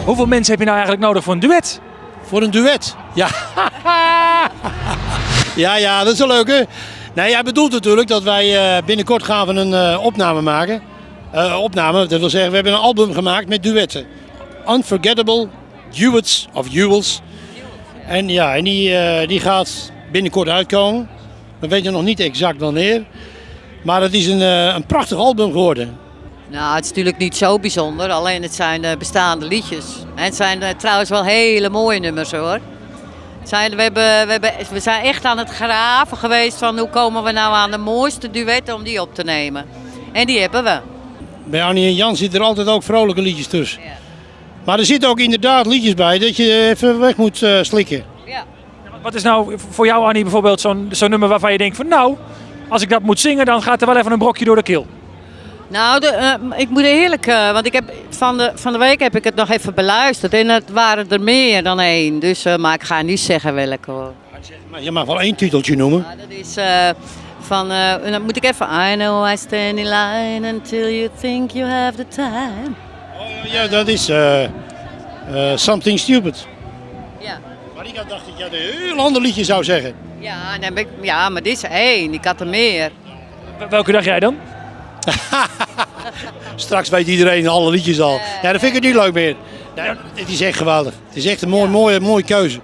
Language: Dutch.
Hoeveel mensen heb je nou eigenlijk nodig voor een duet? Voor een duet? Ja. ja, dat is wel leuk hè. Nee, jij bedoelt natuurlijk dat wij binnenkort gaan we een opname maken. Dat wil zeggen, we hebben een album gemaakt met duetten. Unforgettable Duets of Duels. En die gaat binnenkort uitkomen. We weten nog niet exact wanneer. Maar het is een prachtig album geworden. Nou, het is natuurlijk niet zo bijzonder, alleen het zijn bestaande liedjes. En het zijn trouwens wel hele mooie nummers hoor. We zijn echt aan het graven geweest van hoe komen we nou aan de mooiste duetten om die op te nemen. En die hebben we. Bij Annie en Jan zitten er altijd ook vrolijke liedjes tussen. Ja. Maar er zitten ook inderdaad liedjes bij dat je even weg moet slikken. Ja. Wat is nou voor jou, Annie, bijvoorbeeld zo'n nummer waarvan je denkt van nou, als ik dat moet zingen, dan gaat er wel even een brokje door de keel. Nou, ik moet eerlijk, want ik heb van de week heb ik het nog even beluisterd en het waren er meer dan één. Dus, maar ik ga niet zeggen welke hoor. Maar je mag wel één titeltje noemen. Ja, dat is dan moet ik even. I know I stand in line until you think you have the time. Oh, ja, dat is Something Stupid. Ja. Maar ik dacht dat jij een heel ander liedje zou zeggen. Ja, maar dit is één. Ik had er meer. Welke dacht jij dan? Straks weet iedereen alle liedjes al. Ja, dan vind ik het niet leuk meer. Nee, het is echt geweldig. Het is echt een mooie keuze.